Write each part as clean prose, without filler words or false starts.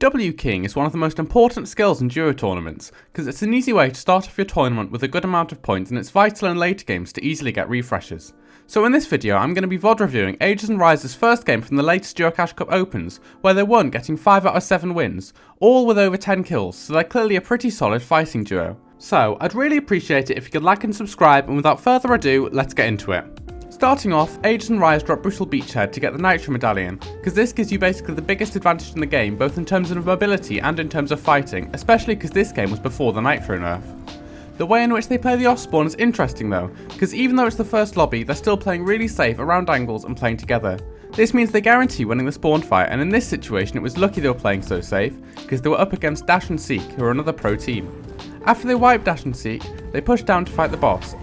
W keying is one of the most important skills in duo tournaments, because it's an easy way to start off your tournament with a good amount of points, and it's vital in later games to easily get refreshes. So in this video I'm going to be VOD reviewing Ajerss and Rise's first game from the latest Duo Cash Cup Opens, where they won, getting 5 out of 7 wins, all with over 10 kills, so they're clearly a pretty solid fighting duo. So I'd really appreciate it if you could like and subscribe, and without further ado, let's get into it. Starting off, Ajerss and Rise drop Brutal Beachhead to get the Nitro Medallion, because this gives you basically the biggest advantage in the game, both in terms of mobility and in terms of fighting, especially because this game was before the Nitro nerf. The way in which they play the off spawn is interesting though, because even though it's the first lobby, they're still playing really safe around angles and playing together. This means they guarantee winning the spawn fight, and in this situation it was lucky they were playing so safe, because they were up against Dash and Seek, who are another pro team. After they wipe Dash and Seek, they push down to fight the boss.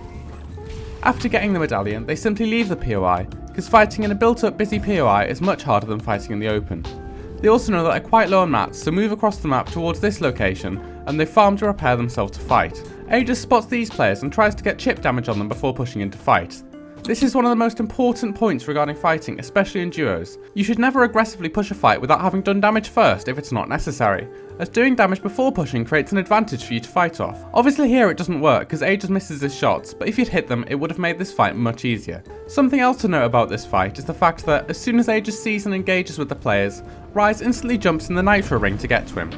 After getting the medallion, they simply leave the POI, because fighting in a built-up busy POI is much harder than fighting in the open. They also know that they're quite low on mats, so move across the map towards this location, and they farm to prepare themselves to fight. Ajerss spots these players and tries to get chip damage on them before pushing into fight. This is one of the most important points regarding fighting, especially in duos. You should never aggressively push a fight without having done damage first if it's not necessary, as doing damage before pushing creates an advantage for you to fight off. Obviously here it doesn't work because Ajerss misses his shots, but if you'd hit them it would have made this fight much easier. Something else to note about this fight is the fact that as soon as Ajerss sees and engages with the players, Rise instantly jumps in the Nitro ring to get to him.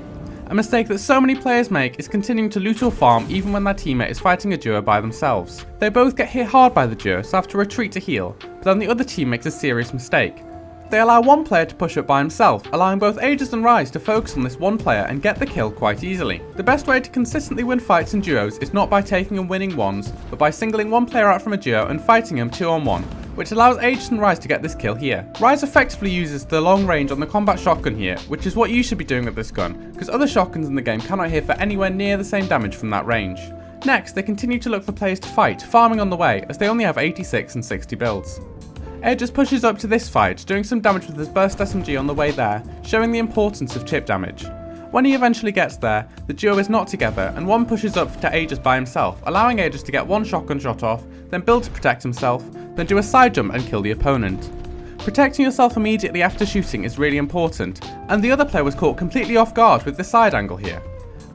A mistake that so many players make is continuing to loot or farm even when their teammate is fighting a duo by themselves. They both get hit hard by the duo, so have to retreat to heal, but then the other team makes a serious mistake. They allow one player to push up by himself, allowing both Ajerss and Rise to focus on this one player and get the kill quite easily. The best way to consistently win fights in duos is not by taking and winning ones, but by singling one player out from a duo and fighting him 2-on-1, which allows Ajerss and Rise to get this kill here. Rise effectively uses the long range on the combat shotgun here, which is what you should be doing with this gun, because other shotguns in the game cannot hit for anywhere near the same damage from that range. Next, they continue to look for players to fight, farming on the way, as they only have 86 and 60 builds. Ajerss pushes up to this fight, doing some damage with his burst SMG on the way there, showing the importance of chip damage. When he eventually gets there, the duo is not together, and one pushes up to Ajerss by himself, allowing Ajerss to get one shotgun shot off, then build to protect himself, then do a side jump and kill the opponent. Protecting yourself immediately after shooting is really important, and the other player was caught completely off guard with the side angle here.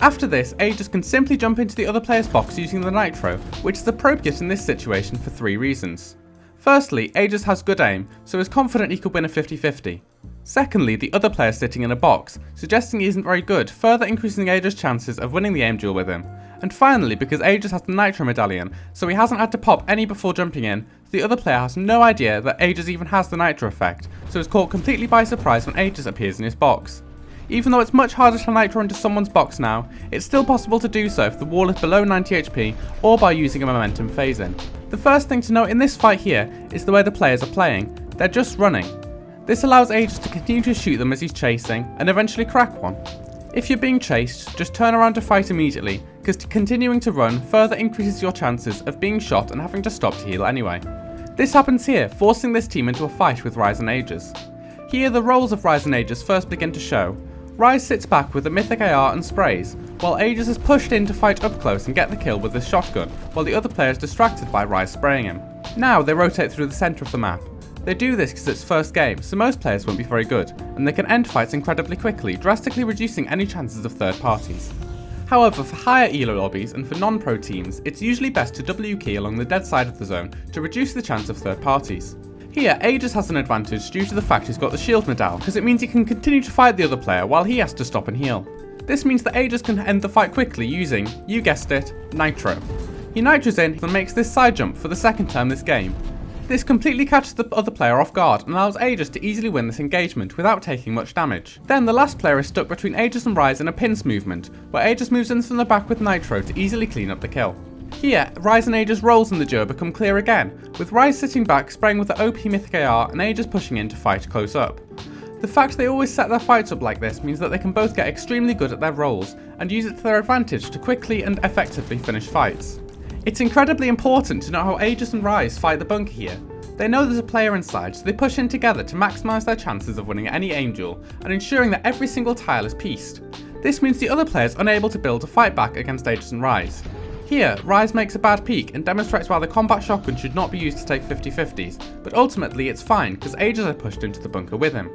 After this, Ajerss can simply jump into the other player's box using the Nitro, which is appropriate in this situation for 3 reasons. Firstly, Ajerss has good aim, so is confident he could win a 50-50. Secondly, the other player is sitting in a box, suggesting he isn't very good, further increasing Ajerss' chances of winning the aim duel with him. And finally, because Ajerss has the Nitro Medallion, so he hasn't had to pop any before jumping in, the other player has no idea that Ajerss even has the Nitro effect, so is caught completely by surprise when Ajerss appears in his box. Even though it's much harder to Nitro into someone's box now, it's still possible to do so if the wall is below 90 HP or by using a momentum phase-in. The first thing to note in this fight here is the way the players are playing. They're just running. This allows Ajerss to continue to shoot them as he's chasing and eventually crack one. If you're being chased, just turn around to fight immediately, because continuing to run further increases your chances of being shot and having to stop to heal anyway. This happens here, forcing this team into a fight with Rise and Ajerss. Here the roles of Rise and Ajerss first begin to show. Rise sits back with the Mythic AR and sprays, while Ajerss is pushed in to fight up close and get the kill with his shotgun, while the other player is distracted by Rise spraying him. Now they rotate through the centre of the map. They do this because it's first game, so most players won't be very good, and they can end fights incredibly quickly, drastically reducing any chances of third parties. However, for higher elo lobbies and for non-pro teams, it's usually best to W key along the dead side of the zone to reduce the chance of third parties. Here, Ajerss has an advantage due to the fact he's got the shield medal, because it means he can continue to fight the other player while he has to stop and heal. This means that Ajerss can end the fight quickly using, you guessed it, Nitro. He nitros in and makes this side jump for the second time this game. This completely catches the other player off guard and allows Ajerss to easily win this engagement without taking much damage. Then the last player is stuck between Ajerss and Rise in a pinch movement, where Ajerss moves in from the back with Nitro to easily clean up the kill. Here, Rise and Ajerss' roles in the duo become clear again, with Rise sitting back spraying with the OP Mythic AR and Ajerss pushing in to fight close up. The fact they always set their fights up like this means that they can both get extremely good at their roles and use it to their advantage to quickly and effectively finish fights. It's incredibly important to know how Ajerss and Rise fight the bunker here. They know there's a player inside, so they push in together to maximise their chances of winning any aim duel and ensuring that every single tile is pieced. This means the other player is unable to build a fight back against Ajerss and Rise. Here, Rise makes a bad peek and demonstrates why the combat shotgun should not be used to take 50-50s, but ultimately it's fine because Ajerss are pushed into the bunker with him.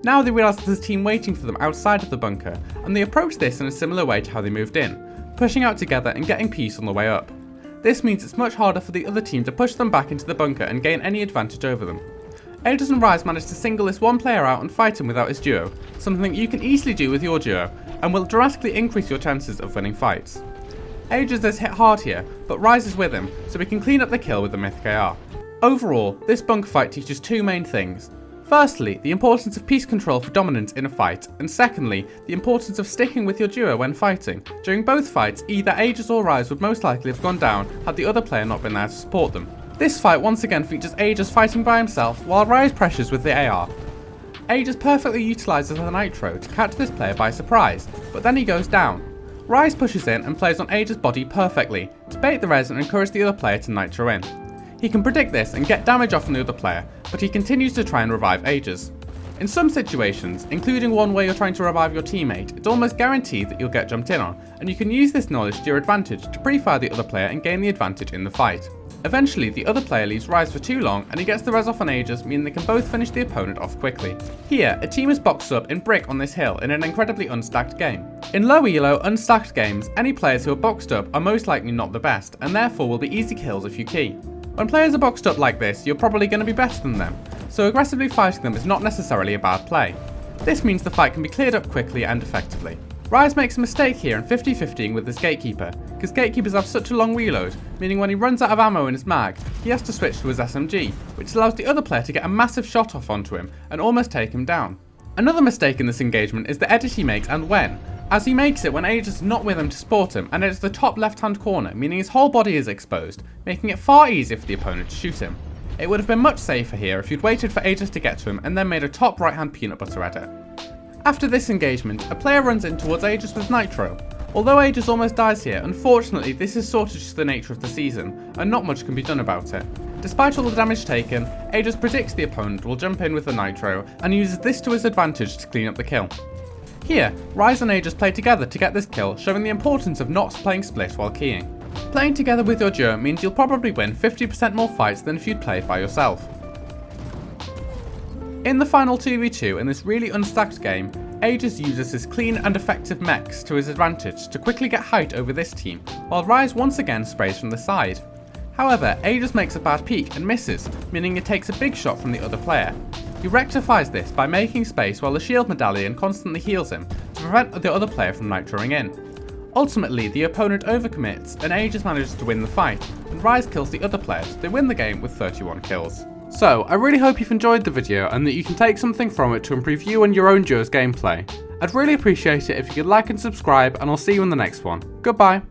Now they realise there's a team waiting for them outside of the bunker, and they approach this in a similar way to how they moved in, pushing out together and getting peace on the way up. This means it's much harder for the other team to push them back into the bunker and gain any advantage over them. Ajerss and Rise managed to single this one player out and fight him without his duo, something you can easily do with your duo, and will drastically increase your chances of winning fights. Ajerss is hit hard here, but Rise is with him, so we can clean up the kill with the Mythic AR. Overall, this bunker fight teaches two main things. Firstly, the importance of piece control for dominance in a fight, and secondly, the importance of sticking with your duo when fighting. During both fights, either Ajerss or Rise would most likely have gone down had the other player not been there to support them. This fight once again features Ajerss fighting by himself while Rise pressures with the AR. Ajerss perfectly utilises the Nitro to catch this player by surprise, but then he goes down. Rise pushes in and plays on Ajerss' body perfectly to bait the res and encourage the other player to Nitro in. He can predict this and get damage off on the other player, but he continues to try and revive Ajerss. In some situations, including one where you're trying to revive your teammate, it's almost guaranteed that you'll get jumped in on, and you can use this knowledge to your advantage to pre-fire the other player and gain the advantage in the fight. Eventually, the other player leaves Rise for too long and he gets the res off on Ajerss, meaning they can both finish the opponent off quickly. Here, a team is boxed up in brick on this hill in an incredibly unstacked game. In low elo, unstacked games, any players who are boxed up are most likely not the best, and therefore will be easy kills if you key. When players are boxed up like this, you're probably going to be better than them, so aggressively fighting them is not necessarily a bad play. This means the fight can be cleared up quickly and effectively. Rise makes a mistake here in 50-50ing with his Gatekeeper, because Gatekeepers have such a long reload, meaning when he runs out of ammo in his mag, he has to switch to his SMG, which allows the other player to get a massive shot off onto him and almost take him down. Another mistake in this engagement is the edit he makes and when, as he makes it when Ajerss is not with him to support him, and it's the top left hand corner, meaning his whole body is exposed, making it far easier for the opponent to shoot him. It would have been much safer here if you'd waited for Ajerss to get to him and then made a top right hand peanut butter edit. After this engagement, a player runs in towards Ajerss with Nitro. Although Ajerss almost dies here, unfortunately this is sort of just the nature of the season, and not much can be done about it. Despite all the damage taken, Ajerss predicts the opponent will jump in with the Nitro, and uses this to his advantage to clean up the kill. Here, Rise and Ajerss play together to get this kill, showing the importance of not playing split while keying. Playing together with your duo means you'll probably win 50% more fights than if you'd played by yourself. In the final 2v2 in this really unstacked game, Ajerss uses his clean and effective mechs to his advantage to quickly get height over this team, while Rise once again sprays from the side. However, Ajerss makes a bad peek and misses, meaning it takes a big shot from the other player. He rectifies this by making space while the shield Medallion constantly heals him to prevent the other player from nitroing in. Ultimately, the opponent overcommits and Ajerss manages to win the fight, and Rise kills the other players. They win the game with 31 kills. So, I really hope you've enjoyed the video and that you can take something from it to improve you and your own duo's gameplay. I'd really appreciate it if you could like and subscribe, and I'll see you in the next one. Goodbye!